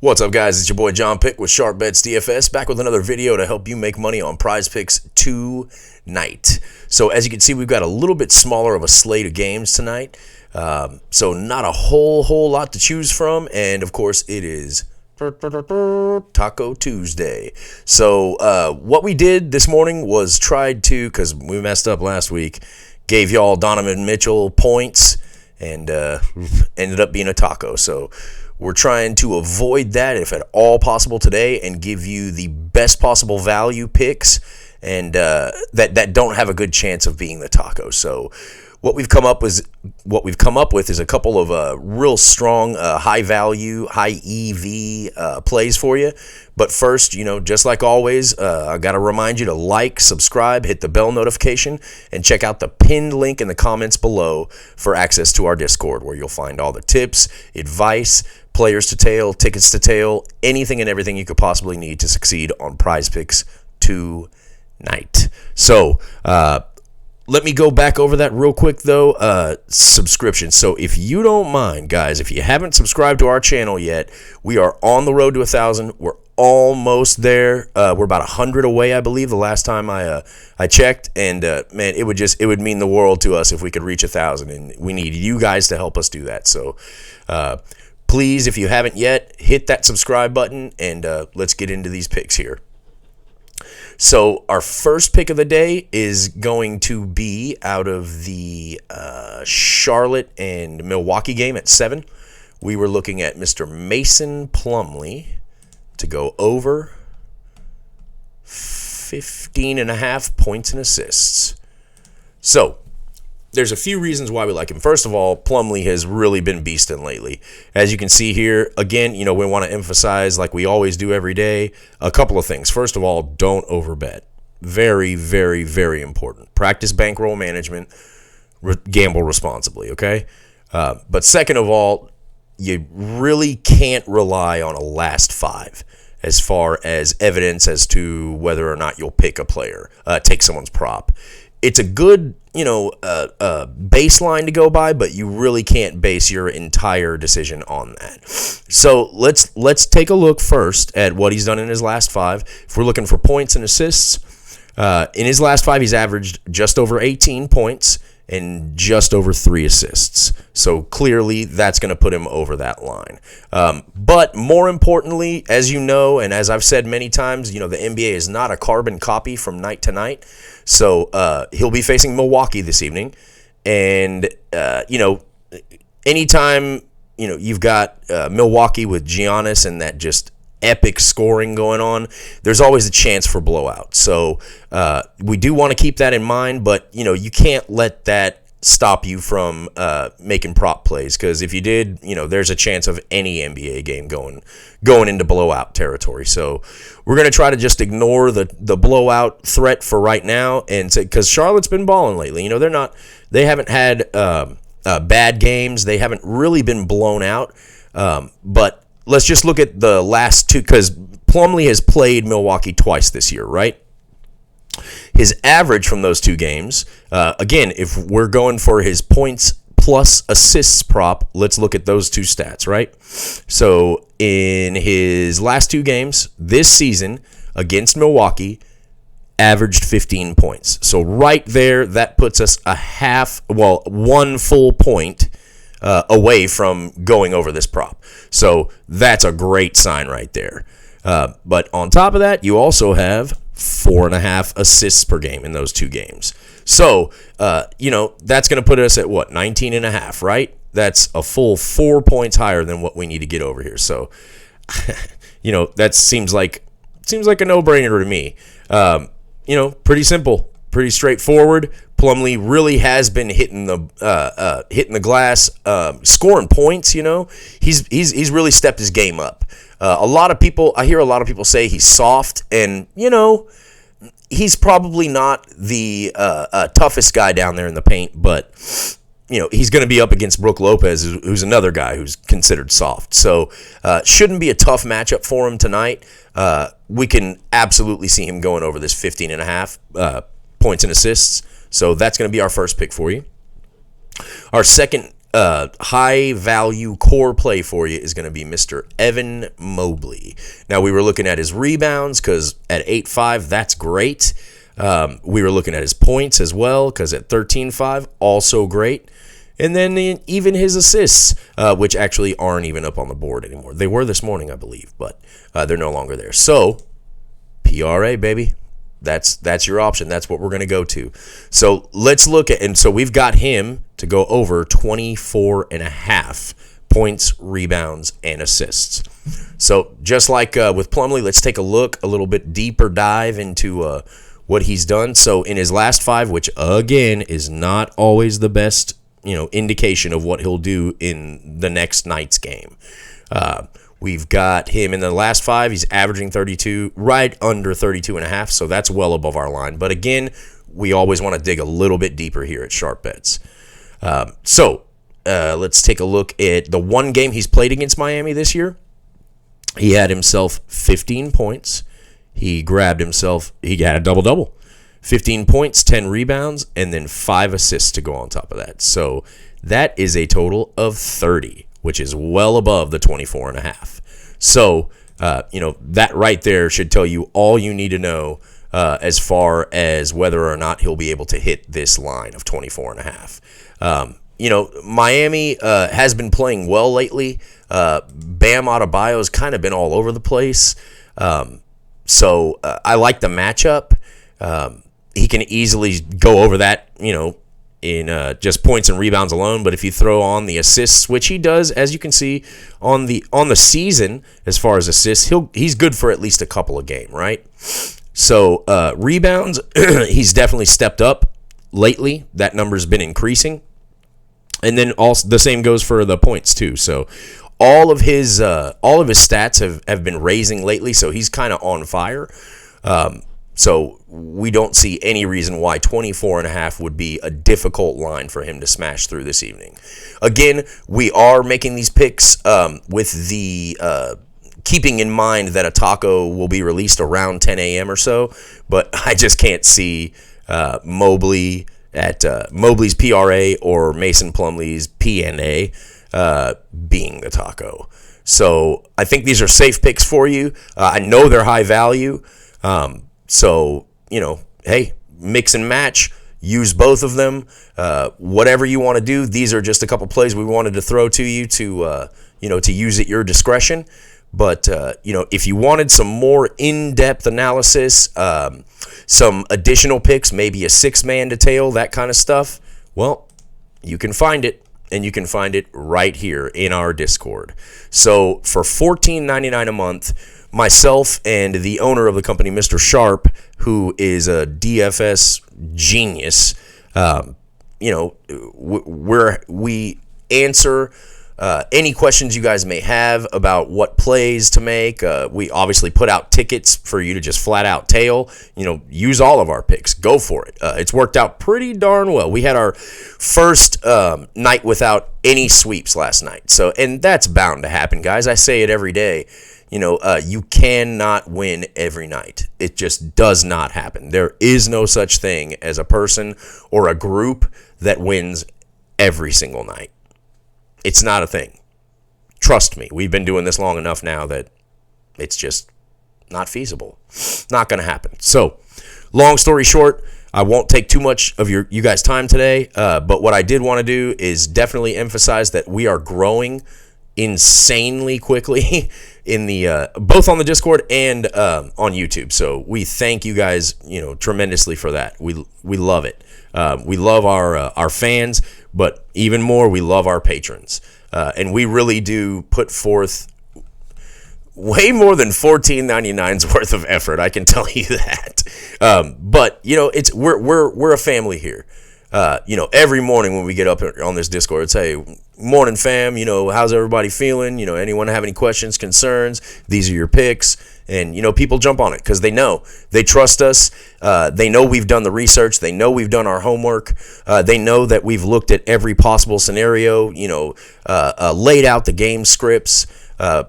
What's up, guys? It's your boy JohnPick with Sharp Bets DFS, back with another video to help you make money on PrizePicks tonight. So as you can see, we've got a little bit smaller of a slate of games tonight. So not a whole lot to choose from, and of course it is Taco Tuesday. So what we did this morning was tried to, because we messed up last week, gave y'all Donovan Mitchell points, and ended up being a taco. So we're trying to avoid that if at all possible today and give you the best possible value picks and that don't have a good chance of being the taco. So what we've come up with is a couple of real strong, high value, high EV plays for you. But first, just like always, I got to remind you to like, subscribe, hit the bell notification, and check out the pinned link in the comments below for access to our Discord, where you'll find all the tips, advice, players to tail, tickets to tail, anything and everything you could possibly need to succeed on PrizePicks tonight. So, let me go back over that real quick, though. Subscription. So if you don't mind, guys, if you haven't subscribed to our channel yet, we are on the road to 1,000. We're almost there. We're about 100 away, I believe, the last time I checked. And, man, it would mean the world to us if we could reach 1,000. And we need you guys to help us do that. So, please, if you haven't yet, hit that subscribe button, and let's get into these picks here. So our first pick of the day is going to be out of the Charlotte and Milwaukee game at 7. We were looking at Mr. Mason Plumlee to go over 15.5 points and assists. So there's a few reasons why we like him. First of all, Plumlee has really been beasting lately. As you can see here, again, we want to emphasize, like we always do every day, a couple of things. First of all, don't overbet. Very, very, very important. Practice bankroll management. Gamble responsibly, okay? But second of all, you really can't rely on a last five as far as evidence as to whether or not you'll pick a player, take someone's prop. It's a good, baseline to go by, but you really can't base your entire decision on that. So let's take a look first at what he's done in his last 5. If we're looking for points and assists, in his last 5, he's averaged just over 18 points and just over 3 assists. So clearly that's going to put him over that line. But more importantly, as you know, and as I've said many times, the NBA is not a carbon copy from night to night. So he'll be facing Milwaukee this evening. And, anytime, you've got Milwaukee with Giannis and that just epic scoring going on, there's always a chance for blowout. So we do want to keep that in mind, but you can't let that stop you from making prop plays, because if you did, there's a chance of any NBA game going into blowout territory. So we're going to try to just ignore the blowout threat for right now, and because Charlotte's been balling lately. They haven't had bad games. They haven't really been blown out, but let's just look at the last 2, because Plumlee has played Milwaukee twice this year, right? His average from those 2 games, again, if we're going for his points plus assists prop, let's look at those 2 stats, right? So in his last 2 games this season against Milwaukee, averaged 15 points. So right there, that puts us 1 full point away from going over this prop. So that's a great sign right there. But on top of that, you also have 4.5 assists per game in those 2 games. So, that's going to put us at 19.5, right? That's a full 4 points higher than what we need to get over here. So, that seems like a no-brainer to me. Pretty simple, pretty straightforward. Plumlee really has been hitting the glass, scoring points. He's really stepped his game up. I hear a lot of people say he's soft, and he's probably not the toughest guy down there in the paint, but he's going to be up against Brook Lopez, who's another guy who's considered soft. So shouldn't be a tough matchup for him tonight. We can absolutely see him going over this 15.5 points and assists. So that's going to be our first pick for you. Our second high value core play for you is going to be Mr. Evan Mobley. Now, we were looking at his rebounds because at 8.5, that's great. We were looking at his points as well because at 13.5, also great. And then even his assists, which actually aren't even up on the board anymore. They were this morning, I believe, but they're no longer there. So, PRA, baby. That's your option. That's what we're going to go to. So let's look at, and so we've got him to go over 24.5 points, rebounds, and assists. So just like with Plumlee, let's take a look, a little bit deeper dive into what he's done. So in his last 5, which again is not always the best, indication of what he'll do in the next night's game. We've got him in the last 5. He's averaging 32, right under 32.5, so that's well above our line. But again, we always want to dig a little bit deeper here at Sharp Bets. Let's take a look at the one game he's played against Miami this year. He had himself 15 points. He had a double-double. 15 points, 10 rebounds, and then 5 assists to go on top of that. So that is a total of 30. Which is well above the 24.5. So, that right there should tell you all you need to know as far as whether or not he'll be able to hit this line of 24.5. Miami has been playing well lately. Bam Adebayo's kind of been all over the place. So I like the matchup. He can easily go over that, in just points and rebounds alone, but if you throw on the assists, which he does, as you can see on the season, as far as assists, he's good for at least a couple a game, right? So rebounds, he's definitely stepped up lately. That number's been increasing, and then also the same goes for the points too. So all of his stats have been raising lately. So he's kind of on fire. So we don't see any reason why 24.5 would be a difficult line for him to smash through this evening. Again, we are making these picks with the keeping in mind that a taco will be released around 10 a.m. or so, but I just can't see Mobley at Mobley's PRA or Mason Plumlee's PNA being the taco. So I think these are safe picks for you. I know they're high value. So, hey, mix and match, use both of them, whatever you want to do. These are just a couple plays we wanted to throw to you to use at your discretion. But, if you wanted some more in-depth analysis, some additional picks, maybe a 6-man detail, that kind of stuff, well, you can find it. And you can find it right here in our Discord. So for $14.99 a month, myself and the owner of the company, Mr. Sharp, who is a DFS genius, we answer any questions you guys may have about what plays to make. We obviously put out tickets for you to just flat out tail. Use all of our picks. Go for it. It's worked out pretty darn well. We had our first night without any sweeps last night. So, and that's bound to happen, guys. I say it every day. You cannot win every night. It just does not happen. There is no such thing as a person or a group that wins every single night. It's not a thing. Trust me, we've been doing this long enough now that it's just not feasible. Not going to happen. So, long story short, I won't take too much of you guys' time today, but what I did want to do is definitely emphasize that we are growing insanely quickly in the both on the Discord and on YouTube. So we thank you guys, tremendously for that. We love it. We love our fans, but even more, we love our patrons. And we really do put forth way more than $14.99's worth of effort. I can tell you that. But we're a family here. Every morning when we get up on this Discord, it's, hey, morning fam, how's everybody feeling? Anyone have any questions, concerns? These are your picks. And, people jump on it because they trust us. They know we've done the research. They know we've done our homework. They know that we've looked at every possible scenario, laid out the game scripts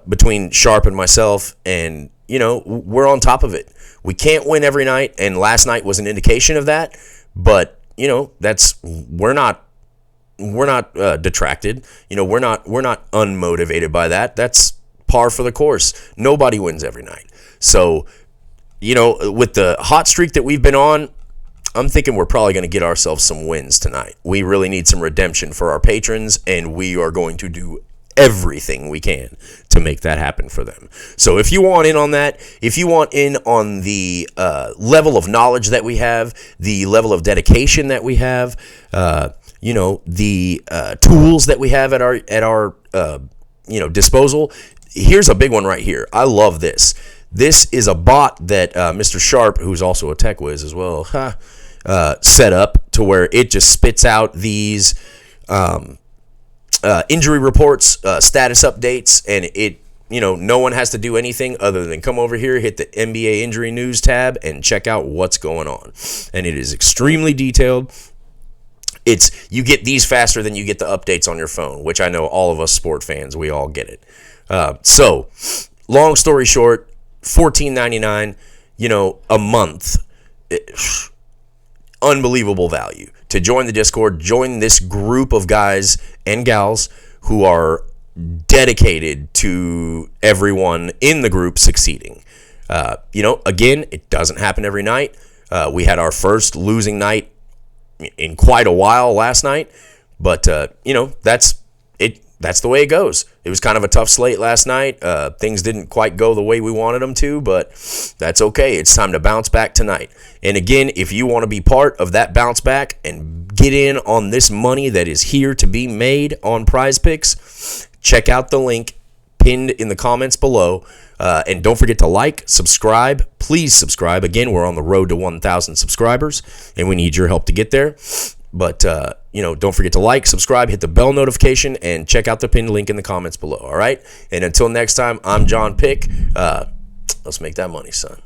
between Sharp and myself. And, we're on top of it. We can't win every night. And last night was an indication of that. But, we're not detracted. We're not unmotivated by that. That's par for the course. Nobody wins every night. So, with the hot streak that we've been on, I'm thinking we're probably going to get ourselves some wins tonight. We really need some redemption for our patrons, and we are going to do everything we can to make that happen for them. So if you want in on that, if you want in on the level of knowledge that we have, the level of dedication that we have, the tools that we have at our disposal, here's a big one right here. I love this. This is a bot that Mr. Sharp, who's also a tech whiz as well, set up to where it just spits out these injury reports, status updates, and it, no one has to do anything other than come over here, hit the NBA injury news tab, and check out what's going on. And it is extremely detailed. You get these faster than you get the updates on your phone, which I know all of us sport fans, we all get it. So, long story short, $14.99, a month. Unbelievable value. To join the Discord, join this group of guys and gals who are dedicated to everyone in the group succeeding. Again, it doesn't happen every night. We had our first losing night in quite a while last night, but that's it. That's the way it goes. It was kind of a tough slate last night. Things didn't quite go the way we wanted them to, but that's okay. It's time to bounce back tonight. And again, if you want to be part of that bounce back and get in on this money that is here to be made on PrizePicks, check out the link pinned in the comments below. And don't forget to like, subscribe. Please subscribe. Again, we're on the road to 1,000 subscribers, and we need your help to get there. But, don't forget to like, subscribe, hit the bell notification, and check out the pinned link in the comments below, all right? And until next time, I'm JohnPick. Let's make that money, son.